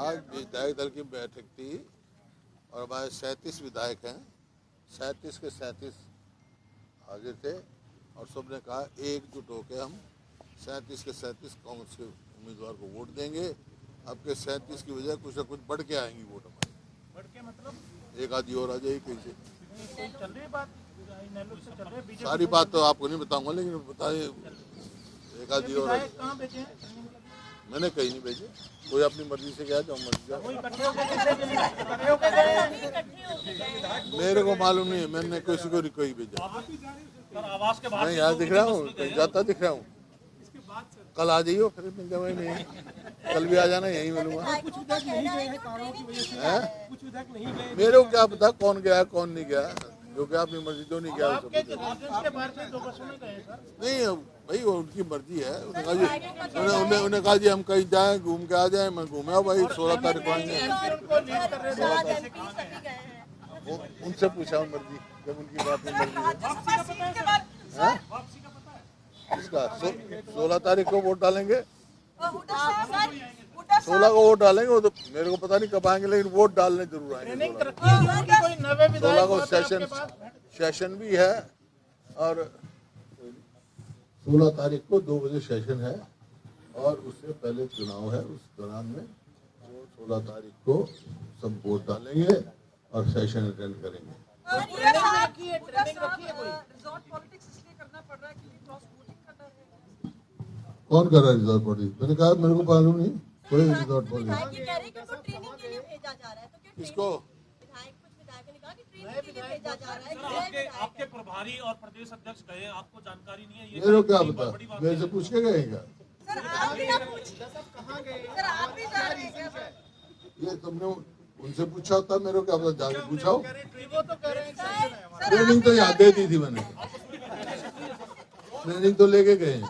आज विधायक दल की बैठक थी और हमारे 37 विधायक हैं, 37 के 37 हाजिर थे और सबने कहा एकजुट होकर हम 37 के 37 कांग्रेस के उम्मीदवार को वोट देंगे। आपके 37 की वजह कुछ न कुछ बढ़ के आएंगी वोट हमारे। बढ़ के मतलब एक आधी और आ जाएगी कहीं से। चल रही बात चल रही है। सारी बात तो आपको नहीं बताऊंगा, लेकिन बताइए एक आधी और। कहाँ भेजे हैं? मैंने कहीं नहीं भेजे, कोई अपनी मर्जी से गया जो मर्जी जाओ। मेरे को मालूम नहीं है, मैंने किसी को कोई भेजा। मैं यहाँ दिख रहा हूँ, कहीं जाता दिख रहा हूँ। कल आ जाइयो, फिर मिल जाऊंगा। नहीं कल भी आ जाना, यहीं मिलूंगा। मेरे को क्या पता कौन गया कौन नहीं गया, जो गया अपनी मर्जी, जो नहीं गया नहीं भाई, वो उनकी मर्जी है। उन्हें कहा जी हम कहीं जाएं घूम के आ जाएं, मैं घूमे भाई 16 तारीख को आएंगे। उनसे पूछा मर्जी, जब उनकी बात नहीं मर्जी है। किसका 16 तारीख को वोट डालेंगे, 16 को वोट डालेंगे। वो तो मेरे को पता नहीं कब आएंगे, लेकिन वोट डालने जरूर आएंगे। 16 को सेशन भी है और 16 तारीख को 2 बजे सेशन है और उससे पहले चुनाव है। उस दौरान में 16 तारीख को सब वोट डालेंगे और सेशन अटेंड करेंगे। कौन कर रहा है रिजॉर्ट पॉलिटिक्स? मैंने कहा मेरे को मालूम नहीं कोई रिजॉर्ट पॉलिटिक्स। किसको? आपके प्रभारी और प्रदेश अध्यक्ष गए, आपको जानकारी नहीं है? ये मेरे को क्या पता, मेरे से पूछ के गए क्या? ये तुमने उनसे पूछा होता, मेरे को क्या पता, जाके पूछा हो। ट्रेनिंग तो याद दे दी थी मैंने, ट्रेनिंग तो लेके गए।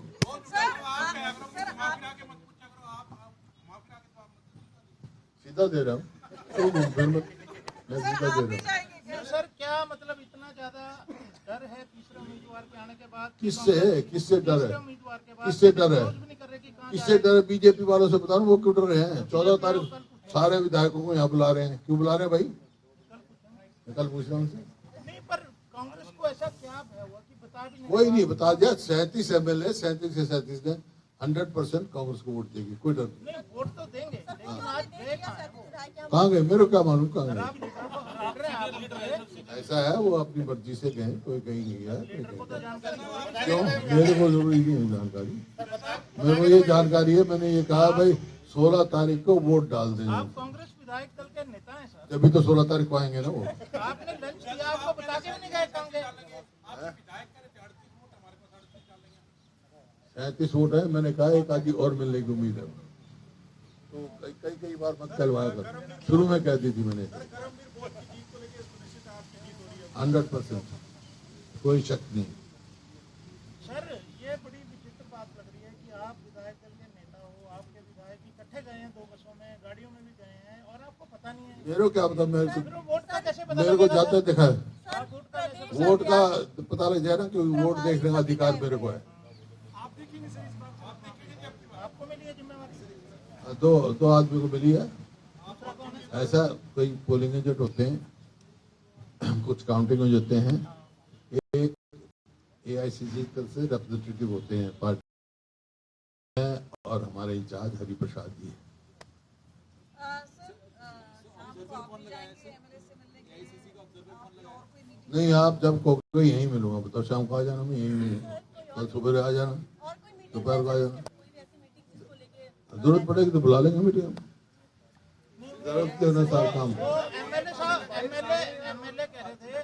सीधा दे रहा हूँ, मैं सीधा दे रहा हूँ। सर क्या मतलब इतना ज्यादा डर है तीसरे उम्मीदवार के आने के बाद? किससे है? किससे डर है? उम्मीदवार के बाद किससे डर है? किससे डर है? बीजेपी वालों से बता रहा हूँ, वो क्यों डर रहे हैं? 14 तारीख सारे विधायकों को यहाँ बुला रहे हैं। क्यों बुला रहे हैं भाई? कल पूछ रहा हूँ उनसे। नहीं, पर कांग्रेस को ऐसा क्या हुआ कि बता भी नहीं? कोई नहीं बता दिया। 37 MLA 37 के 37 ने 100% कांग्रेस को वोट देगी, कोई डर नहीं। वोट तो देंगे, लेकिन आज कहाँ गए मेरे को क्या मालूम कहाँ गए। ऐसा है वो अपनी मर्जी से गए, कोई कहीं नहीं गया। क्यों? मेरे को जरूरी नहीं है जानकारी, मेरे को ये जानकारी है। मैंने ये कहा भाई 16 तारीख को वोट डाल देंगे। आप कांग्रेस विधायक दल के नेता हैं सर। जब भी तो 16 तारीख को आएंगे ना वो। आपने लंच किया, आपको बता के नहीं गए कांग्रेस? 37 वोट है, मैंने कहा एक आधी और मिलने की उम्मीद है। तो कई बार मत करवाया कर, शुरू में कह दी थी मैंने। 100% कोई शक नहीं। सर ये बड़ी विचित्र बात लग रही है कि आप विधायक दल के नेता हो, आपके विधायक इकट्ठे गए हैं 2 बसों में, गाड़ियों में भी गए हैं और आपको पता नहीं है। मेरे को क्या पता, वोट का कैसे पता? मेरे को जाते दिखा है। वोट का पता लग जाए ना, क्योंकि वोट देखने का अधिकार मेरे को है। आपको मिली है जिम्मेवारी? दो आदमी को मिली है। ऐसा कई पोलिंग एजेंट होते हैं, कुछ काउंटिंग एजेंट होते हैं, एक AICC से रिप्रेजेंटेटिव होते हैं पार्टी और हमारे इंचार्ज हरि प्रसाद जी। नहीं, आप जब कोई यहीं मिलूंगा, बताओ शाम को आ जाना, मैं यहीं मिलूंगा। कल सुबह आ जाना, दोपहर को आ जाना। जरूरत पड़ेगी तो बुला लेंगे मीटिंग। जरूरत के अनुसार काम। एमएलए कह रहे थे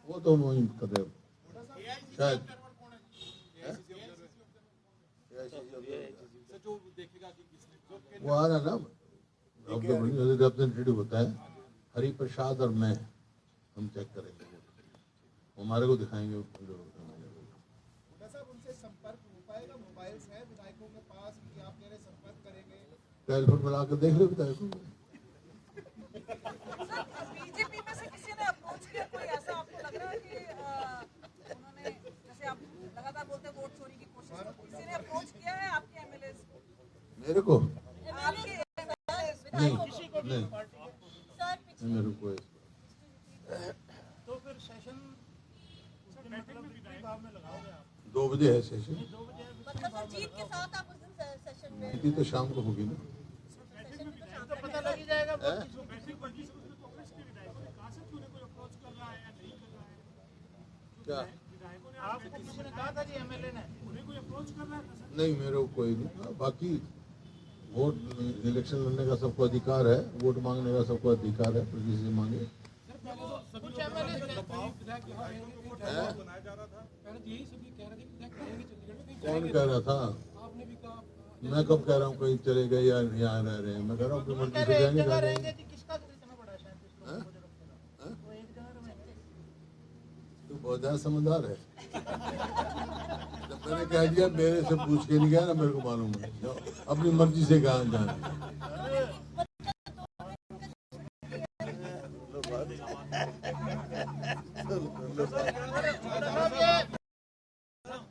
वो तो वही कर रहे शायद। वो आ रहा ना, रिप्रेजेंटेटिव होता है हरि प्रसाद और मैं, हम चेक करेंगे, हमारे को दिखाएंगे। टेलीफोन मिला कर देख लो विधायकों को। बीजेपी में से किसी ने अप्रोच किया, कोई ऐसा आपको लग रहा है कि उन्होंने, जैसे आप लगातार बोलते हैं वोट चोरी की कोशिश, किसी ने अप्रोच किया है आपके MLA मेरे को आपके नहीं नहीं मेरे को तो फिर सेशन मतलब विधायक भाव में लगाओगे आप 2 बजे है सेशन। 2 बजे मतलब सर जीत के साथ आप उस दिन सेशन में नीति तो शाम को होगी ना। सेशन में तो शाम तो पता लग ही जाएगा वो हैं? किसको कांग्रेस के विधायकों ने कहा से उन्हें कोई अप्रोच कर रहा है या नहीं कर रहा है क्या विधायकों ने आपको किसी ने कहा था जी एमएलए ने उन्हें कोई अप्रोच कर रहा है नहीं मेरे को कोई नहीं। बाकी वोट इलेक्शन लड़ने का सबको अधिकार है, वोट मांगने का सबको अधिकार है, तो किसी से मांगे। कुछ एमएलए कौन कह रहा था? मैं कब कह रहा हूँ कहीं चले गए या यहाँ रह रहे हैं? मैं कह रहा हूँ अपनी मर्जी से जाएंगे जगह जाएंगे। रहेंगे जी किसका इतना बड़ा है 37 लोगों को जो रखेगा वो एक जगह रहेंगे तो बहुत ज्यादा समझदार है। जब मैंने कह दिया मेरे से पूछ के नहीं गया ना, मेरे को मालूम है अपनी मर्जी से कहा जाना।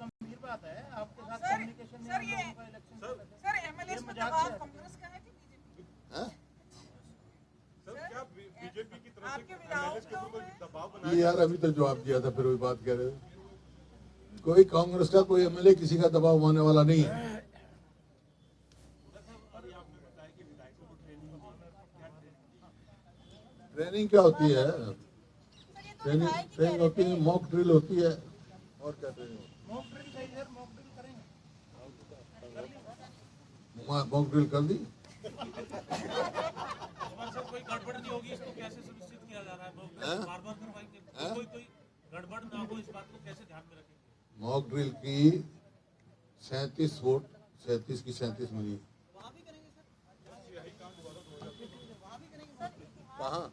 गंभीर बात है आपके साथ कम्युनिकेशन नहीं सर है ये लोगों का इलेक्शन सर एमएलए में दबाव कांग्रेस का है कि बीजेपी हैं? आपके विधायकों के ऊपर ये यार अभी तो जवाब दिया था, फिर वही बात कह रहे थे। कोई कांग्रेस का कोई एमएलए किसी का दबाव मानने वाला नहीं है। ट्रेनिंग क्या होती है? ट्रेनिंग होती है, मॉक ड्रिल होती है। और क्या ट्रेनिंग? मॉक ड्रिल सही सर मॉक ड्रिल करेंगे मॉक ड्रिल कर दी। कोई गड़बड़ नहीं होगी इसको कैसे सुनिश्चित किया जा रहा है? बार बार करवाएंगे कोई गड़बड़ ना हो इस बात को कैसे ध्यान में रखेंगे? मॉक ड्रिल की 37 वोट 37 की 37 मिली। कहाँ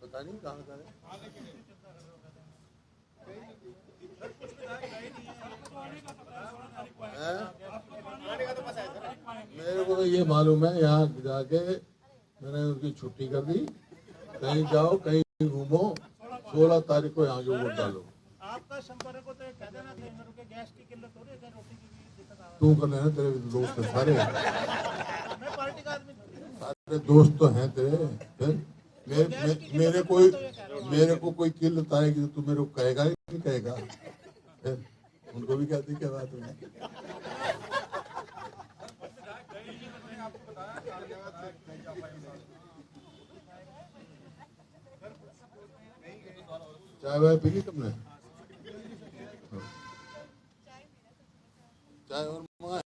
पता नहीं कहाँ करें। मेरे को तो ये मालूम है यहाँ जाके मैंने उनकी छुट्टी कर दी। कहीं जाओ कहीं घूमो, 16 तारीख को यहाँ के वोट डालो। आपका संपर्क हो तो ये कह देना कहीं मेरे को गैस की किल्लत हो रही है रोटी की भी दिक्कत आ तू कर लेना, तेरे दोस्त हैं सारे। रही है मैं पार्टी का आदमी थोड़ी हूँ। सारे दोस्त तो हैं तेरे। फिर मेरे को कोई किल्लत आएगी तो तू मेरे को कहेगा ही नहीं कहेगा? फिर उनको भी कहती क्या बात है। चाय वाय पी ली तुमने? चाय और मंगाए?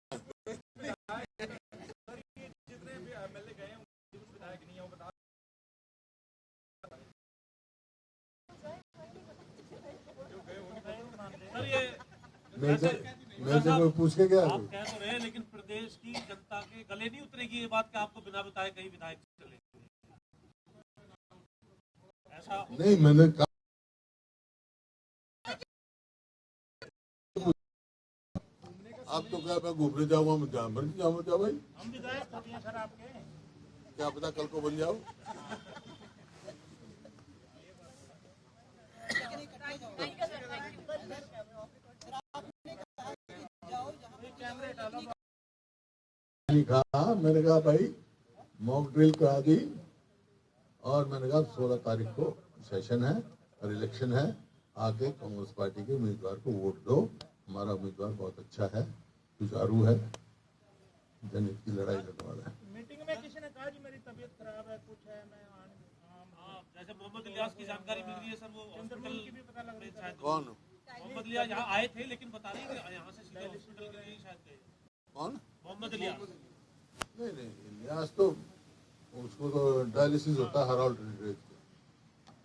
सर ये मेरे से कोई पूछ के क्या? आप कह तो रहे हैं लेकिन प्रदेश की जनता के गले नहीं उतरेगी ये बात कि आपको बिना बताए कहीं विधायक चले ऐसा? नहीं मैंने कहा आप तो क्या मैं घूमने जाऊंगा, मैं जहाँ मर्जी जाऊंगा क्या भाई? हम विधायक होते हैं सर आपके क्या पता कल को बन जाओ। नहीं कहा, मैंने कहा भाई मॉक ड्रिल करा दी और मैंने कहा 16 तारीख को सेशन है और इलेक्शन है, आके कांग्रेस पार्टी के उम्मीदवार को वोट दो। हमारा उम्मीदवार बहुत अच्छा है, जुझारू है, जनहित की लड़ाई लड़ने वाला है। मीटिंग में किसी ने कहा जी मेरी तबीयत खराब है कुछ है मैं जैसे मोहम्मद इलियास की जानकारी मिल रही है सर वो हॉस्पिटल की भी पता लग रही है कौन मोहम्मद इलियास यहाँ आए थे लेकिन बता रहे हैं कि यहाँ से सीधे हॉस्पिटल के लिए शायद गए कौन? मोहम्मद इलियास। नहीं इलियास तो उसको तो डायलिसिस होता है हर ऑल्टरनेट।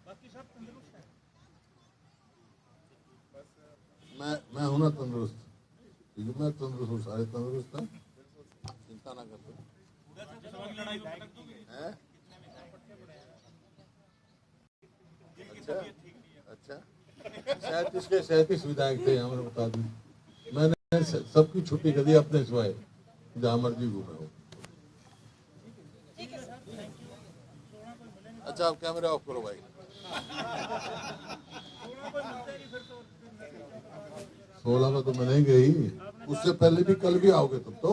बाकी सब तंदुरुस्त है मैं हूं ना तंदुरुस्त, क्योंकि मैं तंदुरुस्त हूँ, सारे तंदुरुस्त हैं, चिंता ना करते हैं। अच्छा 37 के 37 विधायक थे यहाँ, मैंने बता दी। मैंने सबकी छुट्टी कर दी अपने सिवाय, जहाँ मर्जी घूमे हो। अच्छा आप कैमरा ऑफ करो भाई। 16 को तो मैं नहीं गई, उससे पहले भी कल भी आओगे तुम तो।